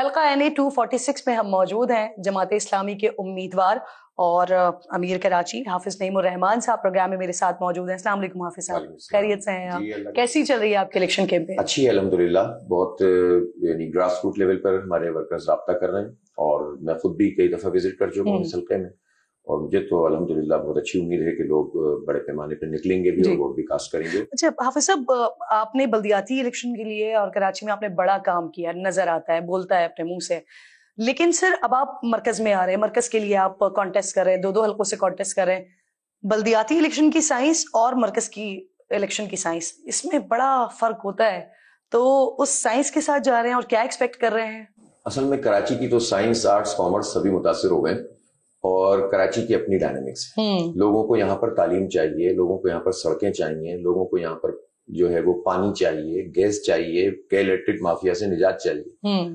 حلقہ این اے 246 میں ہم موجود ہیں. جماعت اسلامی کے امیدوار اور امیر کراچی حافظ نعیم الرحمان صاحب پروگرام میں میرے ساتھ موجود ہیں. السلام علیکم حافظ صاحب, خیریت سے ہیں آپ؟ کیسی چل رہی ہے آپ کی الیکشن کیمپین؟ اچھی ہے الحمدللہ. بہت یعنی گراس روٹ لیول پر ہمارے ورکرز رابطہ کر رہے ہیں اور میں خود بھی کئی دفعہ وزٹ کر چکا ہوں اس حلقے میں, اور مجھے تو الحمدللہ بہت اچھی امید ہے کہ لوگ بڑے پیمانے پہ نکلیں گے بھی اور ووٹ بھی کاسٹ کریں گے. اچھا حافظ صاحب, آپ نے بلدیاتی الیکشن کے لیے اور کراچی میں آپ نے بڑا کام کیا, نظر آتا ہے, بولتا ہے اپنے منہ سے, لیکن سر اب آپ مرکز میں آ رہے ہیں, مرکز کے لیے آپ کانٹیسٹ کر رہے ہیں, دو حلقوں سے کانٹیسٹ کر رہے ہیں. بلدیاتی الیکشن کی سائنس اور مرکز کی الیکشن کی سائنس, اس میں بڑا فرق ہوتا ہے, تو اس سائنس کے ساتھ جا رہے ہیں اور کیا ایکسپیکٹ کر رہے ہیں؟ اصل میں کراچی کی تو سائنس, آرٹس, کامرس سبھی متاثر ہو گئے, اور کراچی کی اپنی ڈائنامکس. لوگوں کو یہاں پر تعلیم چاہیے, لوگوں کو یہاں پر سڑکیں چاہیے, لوگوں کو یہاں پر جو ہے وہ پانی چاہیے, گیس چاہیے, الیکٹرک مافیا سے نجات چاہیے.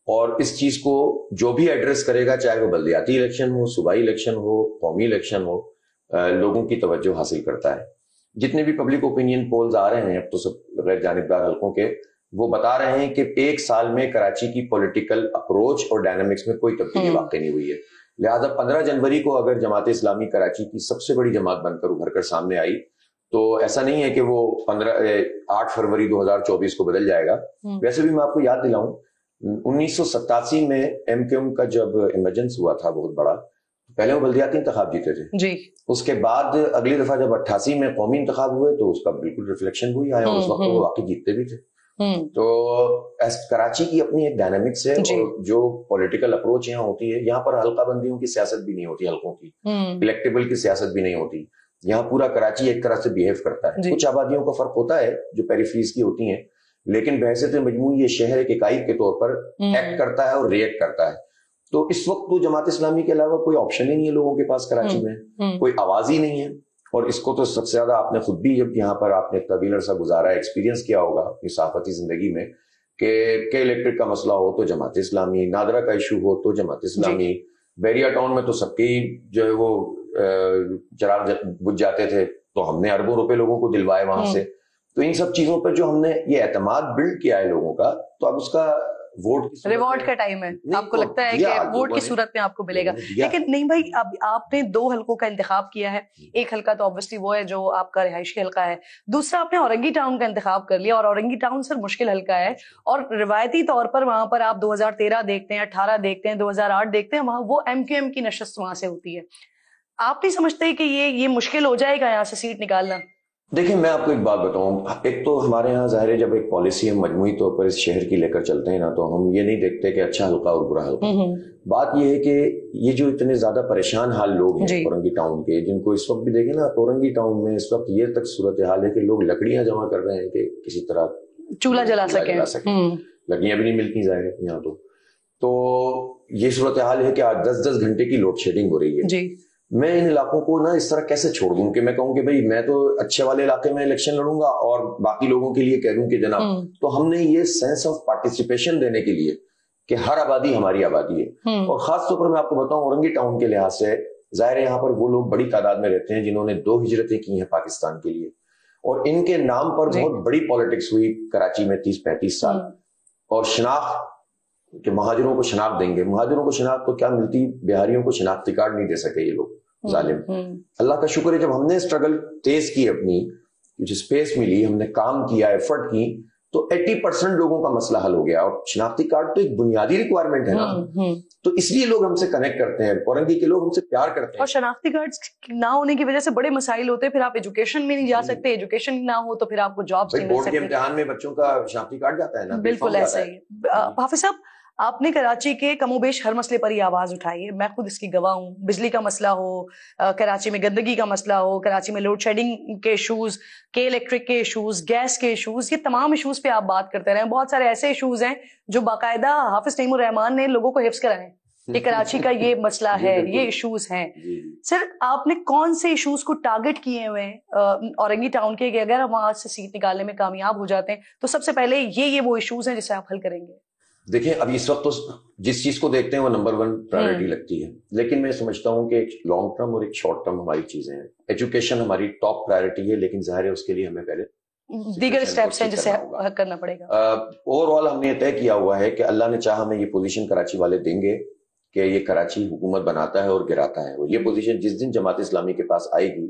اور اس چیز کو جو بھی ایڈریس کرے گا, چاہے وہ بلدیاتی الیکشن ہو, صوبائی الیکشن ہو, قومی الیکشن ہو, لوگوں کی توجہ حاصل کرتا ہے. جتنے بھی پبلک اوپینین پولز آ رہے ہیں اب تو سب غیر جانبدار حلقوں کے, وہ بتا رہے ہیں کہ ایک سال میں کراچی کی پولیٹیکل اپروچ اور ڈائنامکس میں کوئی تبدیلی واقع نہیں ہوئی ہے. لہٰذا 15 جنوری کو اگر جماعت اسلامی کراچی کی سب سے بڑی جماعت بن کر ابھر کر سامنے آئی, تو ایسا نہیں ہے کہ وہ 8 فروری 2024 کو بدل جائے گا. ویسے بھی میں آپ کو یاد دلاؤں, 1987 میں ایم کیو ایم کا جب ایمرجنس ہوا تھا بہت بڑا, پہلے وہ بلدیاتی انتخاب جیتے تھے جی. اس کے بعد اگلی دفعہ جب 88 میں قومی انتخاب ہوئے تو اس کا بالکل ریفلیکشن وہی آیا, اور اس وقت وہ واقعی جیتتے بھی تھے. تو کراچی کی اپنی ایک ڈائنامکس ہے, اور جو پولیٹیکل اپروچ یہاں ہوتی ہے, یہاں پر حلقہ بندیوں کی سیاست بھی نہیں ہوتی, حلقوں کی الیکٹیبل کی سیاست بھی نہیں ہوتی. یہاں پورا کراچی ایک طرح سے بیہیو کرتا ہے. کچھ آبادیوں کا فرق ہوتا ہے جو پیریفریز کی ہوتی ہیں, لیکن بحیثیت مجموعی یہ شہر ایک اکائی کے طور پر ایکٹ کرتا ہے اور ریئیکٹ کرتا ہے. تو اس وقت تو جماعت اسلامی کے علاوہ کوئی آپشن ہی نہیں ہے لوگوں کے پاس کراچی میں, کوئی آواز ہی نہیں ہے. اور اس کو تو سب سے زیادہ آپ نے خود بھی جب یہاں پر آپ نے طویل عرصہ گزارا ہے, ایکسپیرینس کیا ہوگا اپنی صحافتی زندگی میں, کہ الیکٹرک کا مسئلہ ہو تو جماعت اسلامی, نادرا کا ایشو ہو تو جماعت اسلامی, بیریا ٹاؤن میں تو سب کے جو ہے وہ چراغ بجھ جاتے تھے, تو ہم نے اربوں روپے لوگوں کو دلوائے وہاں سے. تو ان سب چیزوں پر جو ہم نے یہ اعتماد بلڈ کیا ہے لوگوں کا, تو اب اس کا ووٹ ریوارڈ کا ٹائم ہے. آپ کو لگتا ہے کہ ووٹ کی صورت میں آپ کو ملے گا. لیکن نہیں بھائی, اب آپ نے 2 حلقوں کا انتخاب کیا ہے. ایک حلقہ تو obviously وہ ہے جو آپ کا رہائشی حلقہ ہے, دوسرا آپ نے اورنگی ٹاؤن کا انتخاب کر لیا, اور اورنگی ٹاؤن سر مشکل حلقہ ہے, اور روایتی طور پر وہاں پر آپ 2013 دیکھتے ہیں, 18 دیکھتے ہیں, 2008 دیکھتے ہیں, وہاں وہ ایم کیو ایم کی نشست وہاں سے ہوتی ہے. آپ نہیں سمجھتے کہ یہ مشکل ہو جائے گا یہاں سے سیٹ نکالنا؟ دیکھیں میں آپ کو ایک بات بتاؤں, ایک تو ہمارے ہاں ظاہر ہے جب ایک پالیسی ہم مجموعی طور پر اس شہر کی لے کر چلتے ہیں نا, تو ہم یہ نہیں دیکھتے کہ اچھا حلقہ اور برا حلقہ. بات یہ ہے کہ یہ جو اتنے زیادہ پریشان حال لوگ ہیں اورنگی ٹاؤن کے, جن کو اس وقت بھی دیکھیں نا, اورنگی ٹاؤن میں اس وقت یہ تک صورتحال ہے کہ لوگ لکڑیاں جمع کر رہے ہیں کہ کسی طرح چولہا جلا سکیں. لکڑیاں بھی نہیں ملتی ظاہر ہے یہاں. تو یہ صورتحال ہے کہ آج 10-10 گھنٹے کی لوڈ شیڈنگ ہو رہی ہے. میں ان علاقوں کو نا اس طرح کیسے چھوڑ دوں کہ میں کہوں کہ بھئی میں تو اچھے والے علاقے میں الیکشن لڑوں گا اور باقی لوگوں کے لیے کہہ دوں کہ جناب. تو ہم نے یہ سینس آف پارٹیسپیشن دینے کے لیے کہ ہر آبادی ہماری آبادی ہے, اور خاص طور پر میں آپ کو بتاؤں اورنگی ٹاؤن کے لحاظ سے ظاہر ہے یہاں پر وہ لوگ بڑی تعداد میں رہتے ہیں جنہوں نے 2 ہجرتیں کی ہیں پاکستان کے لیے, اور ان کے نام پر بہت بڑی پالیٹکس ہوئی کراچی میں 30-35 سال. اور شناخت کہ مہاجروں کو شناخت دیں گے, مہاجروں کو شناخت تو کیا ملتی, بہاریوں کو شناختی کارڈ نہیں دے سکے یہ لوگ ظالم. اللہ کا شکر ہے جب ہم نے اسٹرگل تیز کی, اپنی کچھ اسپیس ملی, ہم نے کام کیا, ایفرٹ کی, تو 80% لوگوں کا مسئلہ حل ہو گیا. اور شناختی کارڈ تو ایک بنیادی ریکوائرمنٹ ہے نا, تو اس لیے لوگ ہم سے کنیکٹ کرتے ہیں, اورنگی کے لوگ ہم سے پیار کرتے ہیں. اور شناختی کارڈ نہ ہونے کی وجہ سے بڑے مسائل ہوتے ہیں, پھر آپ ایجوکیشن میں نہیں جا سکتے, ایجوکیشن نہ ہو تو پھر آپ کو جابس نہیں مل سکتے. بورڈ کے امتحان میں بچوں کا شناختی کارڈ جاتا ہے نا, بالکل ایسا ہی. حافظ صاحب, آپ نے کراچی کے کم و بیش ہر مسئلے پر ہی آواز اٹھائی ہے, میں خود اس کی گواہ ہوں. بجلی کا مسئلہ ہو, کراچی میں گندگی کا مسئلہ ہو, کراچی میں لوڈ شیڈنگ کے ایشوز, الیکٹرک کے ایشوز, گیس کے ایشوز, یہ تمام ایشوز پہ آپ بات کرتے رہے ہیں. بہت سارے ایسے ایشوز ہیں جو باقاعدہ حافظ نعیم الرحمان نے لوگوں کو حفظ کرائے کہ کراچی کا یہ مسئلہ ہے, یہ ایشوز ہیں. سر آپ نے کون سے ایشوز کو ٹارگٹ کیے ہوئے ہیں اورنگی ٹاؤن کے, کہ اگر ہم وہاں سے سیٹ نکالنے میں کامیاب ہو جاتے ہیں تو سب سے پہلے یہ وہ ایشوز ہیں جسے آپ حل کریں گے؟ دیکھیں اب اس وقت تو جس چیز کو دیکھتے ہیں وہ نمبر 1 پرائرٹی لگتی ہے, لیکن میں سمجھتا ہوں کہ ایک لانگ ٹرم اور ایک شارٹ ٹرم ہماری چیزیں ہیں. ایجوکیشن ہماری ٹاپ پرائرٹی ہے, لیکن ظاہر ہے اس کے لیے ہمیں پہلے دیگر اسٹیپس ہیں جسے کرنا پڑے گا. اوور آل ہم نے یہ طے کیا ہوا ہے کہ اللہ نے چاہا ہمیں یہ پوزیشن کراچی والے دیں گے کہ یہ کراچی حکومت بناتا ہے اور گراتا ہے. اور یہ پوزیشن جس دن جماعت اسلامی کے پاس آئے گی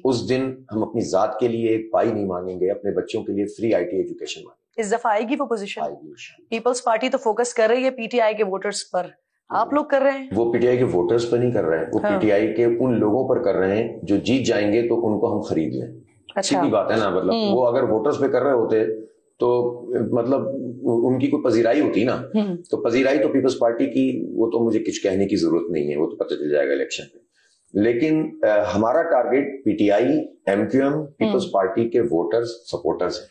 اس دن ہم اپنی ذات کے لیے ایک پائی نہیں مانگیں گے, اپنے بچوں کے لیے فری آئی ٹی ایجوکیشن مانگیں گے. اس دفعہ آئے گی وہ پوزیشن؟ پیپلز پارٹی تو فوکس کر رہی ہے پی ٹی آئی کے ووٹرز پر, آپ لوگ کر رہے ہیں؟ وہ پی ٹی آئی کے ووٹرز پر نہیں کر رہے ہیں, وہ پی ٹی آئی کے ان لوگوں پر کر رہے ہیں جو جیت جائیں گے تو ان کو ہم خرید لیں. سیدھی بات ہے نا, مطلب وہ اگر ووٹرز پہ کر رہے ہوتے تو مطلب ان کی کوئی پذیرائی ہوتی نا, تو پذیرائی تو پیپلز پارٹی کی, وہ تو مجھے کچھ کہنے کی ضرورت نہیں ہے, وہ تو پتہ چل جائے گا الیکشن پہ. لیکن ہمارا ٹارگیٹ پی ٹی آئی, ایم کیو ایم, پیپلز پارٹی کے ووٹرز سپورٹرز ہیں.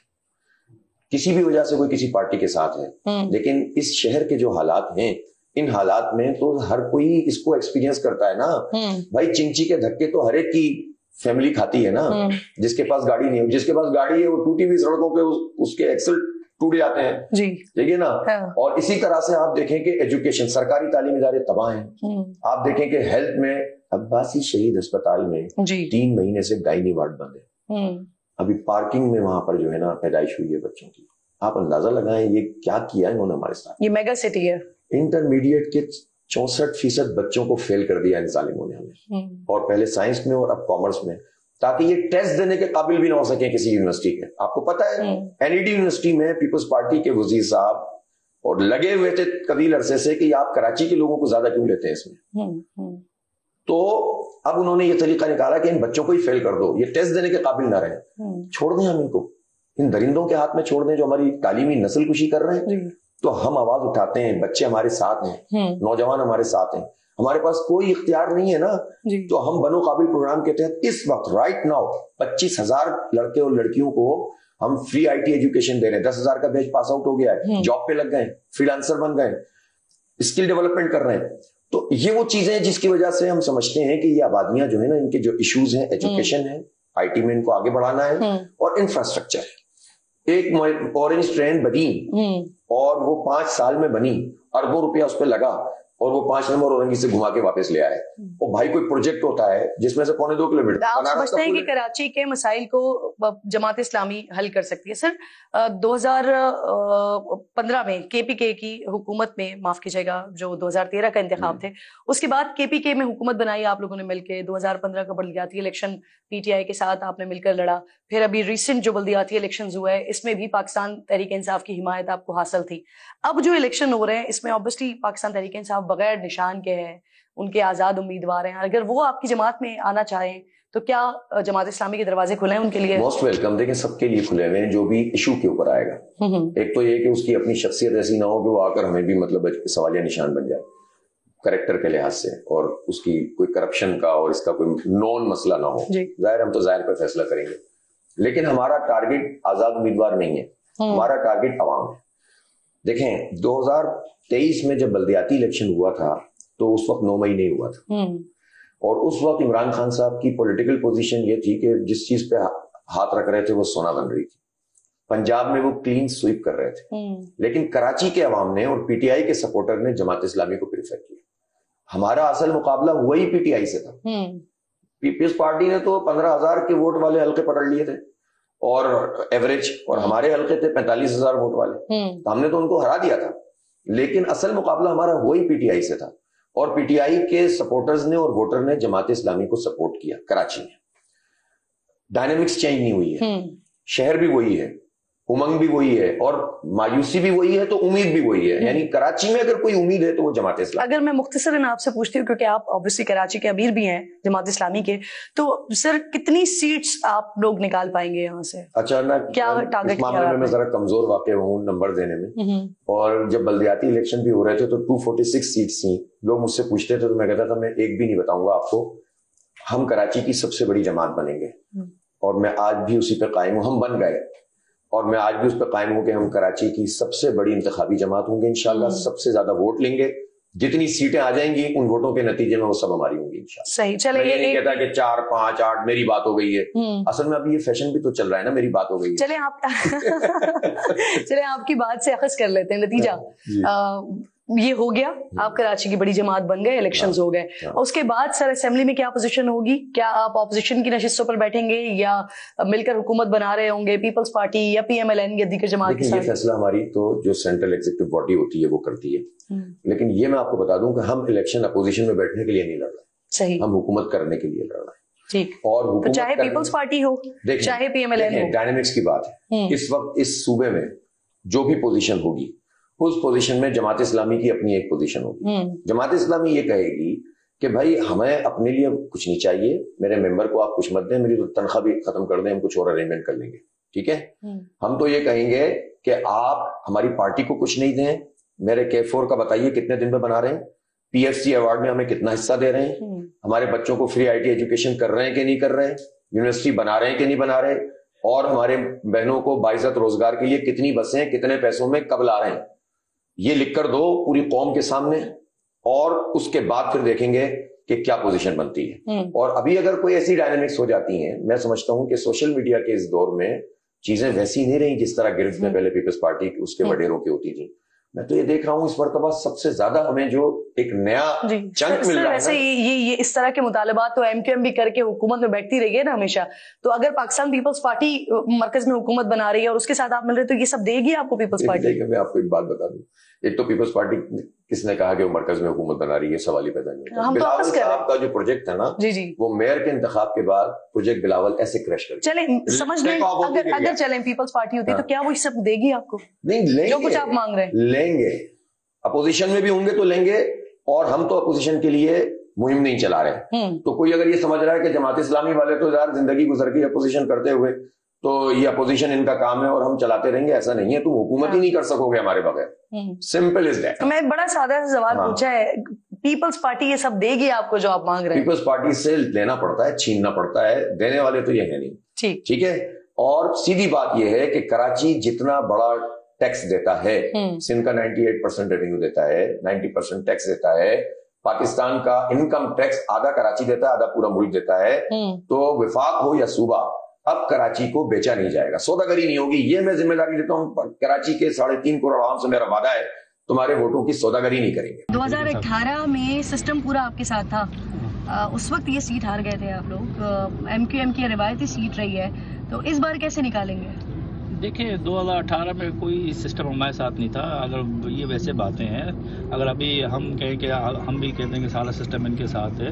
کسی بھی وجہ سے کوئی کسی پارٹی کے ساتھ ہے, لیکن اس شہر کے جو حالات ہیں ان حالات میں تو ہر کوئی اس کو ایکسپیرینس کرتا ہے نا بھائی. چنچی کے دھکے تو ہر ایک کی فیملی کھاتی ہے نا. جس کے پاس گاڑی نہیں ہے, جس کے پاس گاڑی ہے وہ ٹوٹی ہوئی سڑکوں پہ اس کے ایکسل ٹوٹ جاتے ہیں جی, ٹھیک ہے نا. اور اسی طرح سے آپ دیکھیں کہ ایجوکیشن, سرکاری تعلیمی ادارے تباہ ہیں. آپ دیکھیں کہ ہیلتھ میں عباسی شہید اسپتال میں 3 مہینے سے گائنی وارڈ بند ہے. ابھی پارکنگ میں وہاں پر جو ہے نا پیدائش ہوئی ہے بچوں کی. آپ اندازہ لگائیں یہ کیا کیا ہے انہوں نے ہمارے ساتھ. یہ میگا سٹی ہے. انٹرمیڈیٹ کے 64% بچوں کو فیل کر دیا ان ظالموں نے ہمیں, اور پہلے سائنس میں اور اب کامرس میں, تاکہ یہ ٹیسٹ دینے کے قابل بھی نہ ہو سکیں کسی یونیورسٹی کے. آپ کو پتا ہے این ای ڈی یونیورسٹی میں پیپلز پارٹی کے وزیر صاحب اور لگے ہوئے تھے طویل عرصے سے کہ آپ کراچی کے لوگوں کو زیادہ کیوں لیتے ہیں اس میں. تو اب انہوں نے یہ طریقہ نکالا کہ ان بچوں کو ہی فیل کر دو, یہ ٹیسٹ دینے کے قابل نہ رہے. چھوڑ دیں ہم ان کو, ان درندوں کے ہاتھ میں چھوڑ دیں جو ہماری تعلیمی نسل کشی کر رہے ہیں. تو ہم آواز اٹھاتے ہیں, بچے ہمارے ساتھ ہیں, نوجوان ہمارے ساتھ ہیں, ہمارے پاس کوئی اختیار نہیں ہے نا. تو ہم بنو قابل پروگرام کے تحت اس وقت رائٹ ناؤ 25,000 لڑکے اور لڑکیوں کو ہم فری آئی ٹی ایجوکیشن دے رہے ہیں. 10,000 کا بیچ پاس آؤٹ ہو گیا ہے, جاب پہ لگ گئے, فری لانسر بن گئے, اسکل ڈیولپمنٹ کر رہے ہیں. تو یہ وہ چیزیں ہیں جس کی وجہ سے ہم سمجھتے ہیں کہ یہ آبادیاں جو ہے نا, ان کے جو ایشوز ہیں, ایجوکیشن ہے, آئی ٹی میں ان کو آگے بڑھانا ہے, اور انفراسٹرکچر ہے. ایک اورنج ٹرین بنی اور وہ 5 سال میں بنی, اربوں روپیہ اس پہ لگا, اور وہ 5 نمبر اورنگی سے گھما کے واپس لے آئے. اور بھائی کوئی پروجیکٹ ہوتا ہے جس میں سے 2.25 کلومیٹر. آپ سمجھتے ہیں کہ کراچی کے مسائل کو جماعت اسلامی حل کر سکتی ہے؟ سر 2015 میں کے پی کے کی حکومت میں, معاف کیجیے گا, جو 2013 کا انتخاب تھے, اس کے بعد کے پی کے میں حکومت بنائی آپ لوگوں نے مل کے. 2015 کا بلدیاتی الیکشن پی ٹی آئی کے ساتھ آپ نے مل کر لڑا. پھر ابھی ریسنٹ جو بلدیاتی الیکشنز ہوا ہے اس میں بھی پاکستان تحریک انصاف کی حمایت آپ کو حاصل تھی. اب جو الیکشن ہو رہے ہیں اس میں obviously پاکستان تحریک انصاف بغیر نشان کے ہیں, ان کے آزاد امیدوار ہیں. اگر وہ آپ کی جماعت میں آنا چاہیں تو کیا جماعت اسلامی کے دروازے کھلے ہیں ان کے لیے؟ Most welcome. دیکھیں سب کے لیے کھلے ہوئے ہیں جو بھی ایشو کے اوپر آئے گا. ایک تو یہ کہ اس کی اپنی شخصیت ایسی نہ ہو کہ وہ آ کر ہمیں بھی مطلب سوالیہ نشان بن جائے کریکٹر کے لحاظ سے, اور اس کی کوئی کرپشن کا اور اس کا کوئی نون مسئلہ نہ ہو. ظاہر ہم تو ظاہر پہ فیصلہ کریں گے, لیکن ہمارا ٹارگیٹ آزاد امیدوار نہیں ہے, ہمارا ٹارگیٹ عوام ہے. دیکھیں 2023 میں جب بلدیاتی الیکشن ہوا تھا تو اس وقت 9 مہینے ہوا تھا, اور اس وقت عمران خان صاحب کی پولیٹیکل پوزیشن یہ تھی کہ جس چیز پہ ہاتھ رکھ رہے تھے وہ سونا بن رہی تھی. پنجاب میں وہ کلین سویپ کر رہے تھے, لیکن کراچی کے عوام نے اور پی ٹی آئی کے سپورٹر نے جماعت اسلامی کو پریفر کیا. ہمارا اصل مقابلہ وہی پی ٹی آئی سے تھا. پیپلز پارٹی نے تو 15,000 کے ووٹ والے حلقے پکڑ لیے تھے اور ایوریج, اور ہمارے حلقے تھے 45,000 ووٹ والے, تو ہم نے تو ان کو ہرا دیا تھا. لیکن اصل مقابلہ ہمارا وہی پی ٹی آئی سے تھا, اور پی ٹی آئی کے سپورٹرز نے اور ووٹر نے جماعت اسلامی کو سپورٹ کیا. کراچی میں ڈائنامکس چینج نہیں ہوئی ہے, شہر بھی وہی ہے, امنگ بھی وہی ہے, اور مایوسی بھی وہی ہے, تو امید بھی وہی ہے. یعنی کراچی میں اگر کوئی امید ہے تو وہ جماعت اسلامی. اگر میں مختصراً آپ سے پوچھتی ہوں, کیونکہ آپ obviously کراچی کے امیر بھی ہیں جماعت اسلامی کے, تو سر کتنی سیٹس آپ لوگ نکال پائیں گے یہاں سے؟ اچھا, کیا ٹارگیٹ کیا میں ذرا کمزور واقع ہوں نمبر دینے میں, اور جب بلدیاتی الیکشن بھی ہو رہے تھے تو 246 سیٹس تھیں. لوگ مجھ سے پوچھتے تھے تو میں کہتا تھا میں ایک بھی نہیں بتاؤں گا آپ کو. ہم کراچی کی سب سے بڑی جماعت بنیں گے, اور میں آج بھی اسی پہ قائم ہوں. ہم بن گئے, اور میں آج بھی اس پہ قائم ہوں کہ ہم کراچی کی سب سے بڑی انتخابی جماعت ہوں گے انشاءاللہ. سب سے زیادہ ووٹ لیں گے, جتنی سیٹیں آ جائیں گی ان ووٹوں کے نتیجے میں وہ سب ہماری ہوں گی انشاءاللہ. صحیح. چلے یہ نہیں کہتا کہ 4 5 8 میری بات ہو گئی ہے. اصل میں ابھی یہ فیشن بھی تو چل رہا ہے نا, میری بات ہو گئی ہے. چلے آپ کی بات سے اخذ کر لیتے ہیں نتیجہ. یہ ہو گیا, آپ کراچی کی بڑی جماعت بن گئے, الیکشنز ہو گئے, اور اس کے بعد سر اسمبلی میں کیا پوزیشن ہوگی؟ کیا آپ اپوزیشن کی نشستوں پر بیٹھیں گے یا مل کر حکومت بنا رہے ہوں گے پیپلز پارٹی یا پی ایم ایل این یا دیگر جماعت کے ساتھ؟ یہ فیصلہ ہماری تو جو سینٹرل ایگزیکٹو باڈی ہوتی ہے وہ کرتی ہے, لیکن یہ میں آپ کو بتا دوں کہ ہم الیکشن اپوزیشن میں بیٹھنے کے لیے نہیں لڑ رہے, صحیح, ہم حکومت کرنے کے لیے لڑ رہے ہیں. ٹھیک, اور چاہے پیپلز پارٹی ہو چاہے پی ایم ایل این ہو, ڈائنامکس کی بات ہے. اس وقت اس صوبے میں جو بھی پوزیشن ہوگی اس پوزیشن میں جماعت اسلامی کی اپنی ایک پوزیشن ہوگی. جماعت اسلامی یہ کہے گی کہ بھائی ہمیں اپنے لیے کچھ نہیں چاہیے, میرے ممبر کو آپ کچھ مت دیں, میری تو تنخواہ بھی ختم کر دیں, ہم کچھ اور ارینجمنٹ کر لیں گے, ٹھیک ہے. ہم تو یہ کہیں گے کہ آپ ہماری پارٹی کو کچھ نہیں دیں, میرے K4 کا بتائیے کتنے دن میں بنا رہے ہیں, PFC ایوارڈ میں ہمیں کتنا حصہ دے رہے ہیں, ہمارے بچوں کو فری IT ایجوکیشن کر رہے ہیں کہ نہیں کر رہے ہیں, یونیورسٹی بنا رہے ہیں کہ نہیں بنا رہے, اور ہمارے بہنوں کو باعزت روزگار کے لیے کتنی بسیں کتنے پیسوں میں کب لا رہے ہیں. یہ لکھ کر دو پوری قوم کے سامنے, اور اس کے بعد پھر دیکھیں گے کہ کیا پوزیشن بنتی ہے. اور ابھی اگر کوئی ایسی ڈائنامکس ہو جاتی ہیں, میں سمجھتا ہوں کہ سوشل میڈیا کے اس دور میں چیزیں ویسی نہیں رہی جس طرح گرفت میں پہلے پیپلز پارٹی اس کے وڈیروں کی ہوتی تھی. میں تو یہ دیکھ رہا ہوں اس مرتبہ سب سے زیادہ ہمیں جو ایک نیا چنک مل رہا ہے. ویسے یہ اس طرح کے مطالبات تو MQM بھی کر کے حکومت میں بیٹھتی رہی ہے نا ہمیشہ, تو اگر پاکستان پیپلز پارٹی مرکز میں حکومت بنا رہی ہے اور اس کے ساتھ آپ مل رہے تو یہ سب دے گی آپ کو پیپلز پارٹی؟ میں آپ کو ایک بات بتا دوں, ایک تو پیپلز پارٹی کس نے کہا کہ وہ مرکز میں حکومت بنا رہی ہے, سوال ہی پیدا نہیں ہوتا. بلاول صاحب کا جو پروجیکٹ ہے نا, وہ میئر کے انتخاب کے بعد پروجیکٹ بلاول ایسے کریش کر چلیں, سمجھ لیں اگر چلیں پیپلز پارٹی ہوتی تو کیا وہ سب دے گی آپ کو؟ نہیں, جو کچھ آپ مانگ رہے ہیں لیں گے, اپوزیشن میں بھی ہوں گے تو لیں گے, اور ہم تو اپوزیشن کے لیے مہم نہیں چلا رہے. تو کوئی اگر یہ سمجھ رہا ہے کہ جماعت اسلامی والے تو یار زندگی گزر گئی اپوزیشن کرتے ہوئے, تو یہ اپوزیشن ان کا کام ہے اور ہم چلاتے رہیں گے, ایسا نہیں ہے. تم حکومت ہی نہیں کر سکو گے ہمارے بغیر, سمپل از دیٹ. میں بڑا سادہ سا سوال پوچھا ہے, پیپلز پارٹی یہ سب دے گی آپ کو جو آپ مانگ رہے ہیں؟ پیپلز پارٹی سے لینا پڑتا ہے, چھیننا پڑتا ہے, دینے والے تو یہ ہے نہیں. ٹھیک ہے. اور سیدھی بات یہ ہے کہ کراچی جتنا بڑا ٹیکس دیتا ہے, سندھ کا 98% ریونیو دیتا ہے, 90% ٹیکس دیتا ہے, پاکستان کا انکم ٹیکس آدھا کراچی دیتا ہے, آدھا پورا ملک دیتا ہے. تو وفاق ہو یا صوبہ, اب کراچی کو بیچا نہیں جائے گا, سوداگری نہیں ہوگی. یہ میں ذمہ داری دیتا ہوں, کراچی کے 3.5 کروڑ عوام سے میرا وعدہ ہے, تمہارے ووٹوں کی سوداگری نہیں کریں گے. 2018 میں سسٹم پورا آپ کے ساتھ تھا, اس وقت یہ سیٹ ہار گئے تھے آپ لوگ, MQM کی روایتی سیٹ رہی ہے, تو اس بار کیسے نکالیں گے؟ دیکھیں 2018 میں کوئی سسٹم ہمارے ساتھ نہیں تھا. اگر یہ ویسے باتیں ہیں, اگر ابھی ہم کہیں کہ ہم بھی کہتے ہیں کہ سارا سسٹم ان کے ساتھ ہے,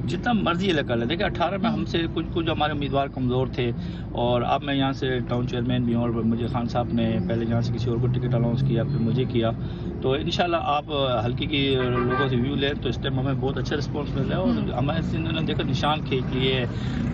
جتنا مرضی لے کر لیں. دیکھیں 18 میں ہم سے کچھ ہمارے امیدوار کمزور تھے, اور اب میں یہاں سے ٹاؤن چیئرمین بھی ہوں, اور مجھے خان صاحب نے پہلے یہاں سے کسی اور کو ٹکٹ الاؤنس کیا, پھر مجھے کیا. تو انشاءاللہ آپ حلقے کی لوگوں سے ویو لیں تو اس ٹائم ہمیں بہت اچھا رسپانس مل رہا ہے, اور ہمارے سے انہوں نے دیکھا نشان کھینچ لیے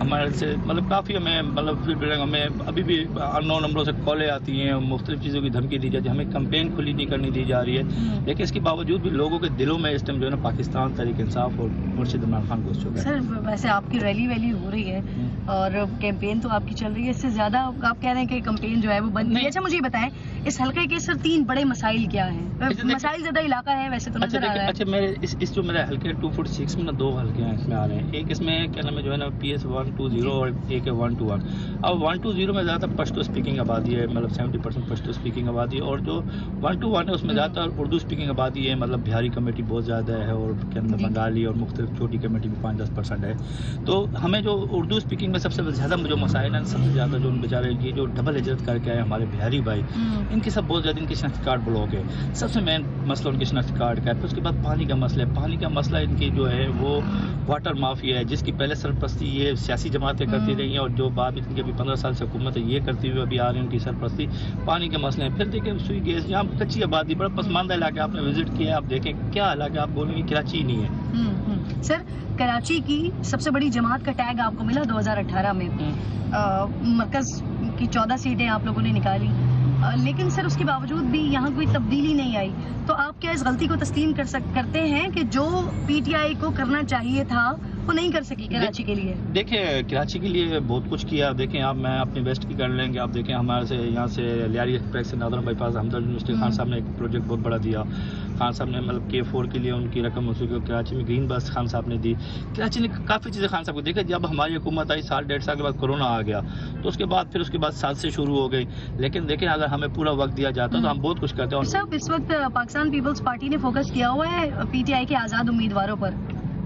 ہمارے سے, مطلب کافی ہمیں مطلب فیڈ بیک, ہمیں ابھی بھی ان نون نمبروں سے کالیں آتی ہیں, مختلف چیزوں کی دھمکی دی جاتی ہے, ہمیں کمپین کھلی نہیں کرنی دی جا رہی ہے. لیکن اس کے باوجود بھی لوگوں کے دلوں میں اس ٹائم جو ہے نا پاکستان تحریک انصاف اور مرشد عمران خان گھس چکا ہے. سر ویسے آپ کی ریلی ہو رہی ہے اور کیمپین تو آپ کی چل رہی ہے, اس سے زیادہ آپ کہہ رہے ہیں کہ کمپین جو ہے وہ بند نہیں. اچھا مجھے بتائیں اس حلقے کے سر 3 بڑے مسائل کیا ہیں؟ مسائل زیادہ علاقہ ہے ویسے تو نظر آ رہا ہے. اچھا میرے اس جو میرے حلقے 246 میں 2 حلقے ہیں اس میں آ رہے ہیں. ایک اس میں کیا نام ہے جو ہے نا PS 120 اور ایک ہے 121. اب 120 میں زیادہ پشتو اسپیکنگ آبادی ہے, مطلب 70% پشتو اسپیکنگ آبادی ہے, اور جو 121 ہے اس میں زیادہ تر اردو اسپیکنگ آبادی ہے, مطلب بہاری کمیونٹی بہت زیادہ ہے, اور کیا نام ہے بنگالی اور مختلف چھوٹی کمیونٹی بھی 5-10% ہے. تو ہمیں جو اردو اسپیکنگ میں سب سے زیادہ جو مسائل ہیں, سب سے زیادہ جو بیچارے یہ جو ڈبل ہجرت کر کے آئے ہمارے بہاری بھائی, ان کی سب بہت زیادہ ان کی شناختی کارڈ بلاک ہے. سب سے مین مسئلہ ان کی شناختی کارڈ کا ہے. پھر اس کے بعد پانی کا مسئلہ ہے. پانی کا مسئلہ ان کی جو ہے وہ واٹر مافیا ہے, جس کی پہلے سرپرستی یہ سیاسی جماعتیں کرتی رہی ہیں, اور جو بعد ان کی ابھی 15 سال سے حکومت ہے یہ کرتی ہوئی ابھی آ رہی ہیں ان کی سرپرستی. پانی کے مسئلے ہیں. پھر دیکھیں سوئی گیس, یہاں کچی آبادی, بڑا پسماندہ علاقہ, آپ نے وزٹ کیا, آپ دیکھیں کیا علاقہ, آپ بولیں گے کراچی نہیں ہے. سر کراچی کی سب سے بڑی جماعت کا ٹیگ آپ کو ملا 2018 میں, مرکز کی 14 سیٹیں آپ لوگوں نے نکالی, لیکن سر اس کے باوجود بھی یہاں کوئی تبدیلی نہیں آئی. تو آپ کیا اس غلطی کو تسلیم کرتے ہیں کہ جو PTI کو کرنا چاہیے تھا وہ نہیں کر سکی کراچی کے لیے؟ دیکھیں کراچی کے لیے بہت کچھ کیا. دیکھیں آپ میں اپنی ویسٹ کی کر لیں گے. آپ دیکھیں ہمارے سے یہاں سے لیاری ایکسپریس سے NADRA by pass Hamdard university Khan صاحب نے ایک پروجیکٹ بہت بڑا دیا. خان صاحب نے مطلب K4 کے لیے ان کی رقم وصول کی. کراچی میں گرین بس خان صاحب نے دی. کراچی نے کافی چیزیں خان صاحب کو دیکھا. جب ہماری حکومت آئی سال ڈیڑھ سال کے بعد کورونا آ گیا تو اس کے بعد سازشیں شروع ہو گئی. لیکن دیکھیں اگر ہمیں پورا وقت دیا جاتا تو ہم بہت کچھ کرتے ہیں. صاحب اس وقت پاکستان پیپلز پارٹی نے فوکس کیا ہوا ہے PTI کے آزاد امیدواروں پر،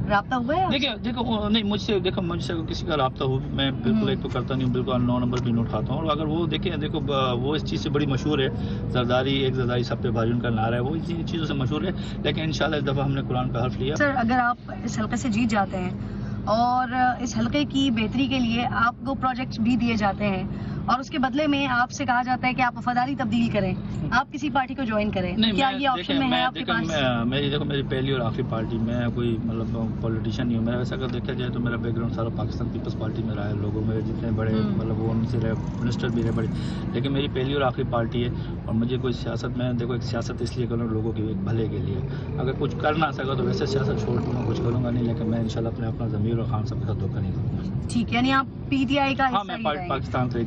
رابطہ ہوا ہے؟ دیکھو نہیں مجھ سے کسی کا رابطہ ہو میں بالکل ایک تو کرتا نہیں ہوں. بالکل 9 نمبر بھی نوٹ کھاتا ہوں. اور اگر وہ دیکھو وہ اس چیز سے بڑی مشہور ہے. زرداری سب پہ بھاری ان کا نعرہ ہے. وہ ان چیزوں سے مشہور ہے. لیکن انشاءاللہ اس دفعہ ہم نے قرآن پہ حرف لیا. سر اگر آپ اس حلقے سے جیت جاتے ہیں اور اس حلقے کی بہتری کے لیے آپ کو پروجیکٹس بھی دیے جاتے ہیں اور اس کے بدلے میں آپ سے کہا جاتا ہے کہ آپ وفاداری تبدیل کریں، آپ کسی پارٹی کو جوائن کریں، کیا یہ آپشن میں ہے آپ کے پاس؟ میری پہلی اور آخری پارٹی. میں کوئی مطلب پولیٹیشین نہیں ہوں. میرا ویسے اگر دیکھا جائے تو میرا بیک گراؤنڈ سارا پاکستان پیپلز پارٹی میں رہا ہے. لوگوں میرے جتنے بڑے مطلب وہ ان سے رہے منسٹر بھی رہے بڑے. لیکن میری پہلی اور آخری پارٹی ہے اور مجھے کوئی سیاست میں دیکھو ایک سیاست اس لیے کروں لوگوں کے بھلے کے لیے. اگر کچھ کر نہ سکا تو ویسے سیاست چھوڑ دوں گا، کچھ کروں گا نہیں. لیکن میں انشاءاللہ اپنا ضمیر اور خان صاحب کے ساتھ دھوکہ نہیں کروں گا. ٹھیک، یعنی آپ PTI کا ہاں میں پاکستان سے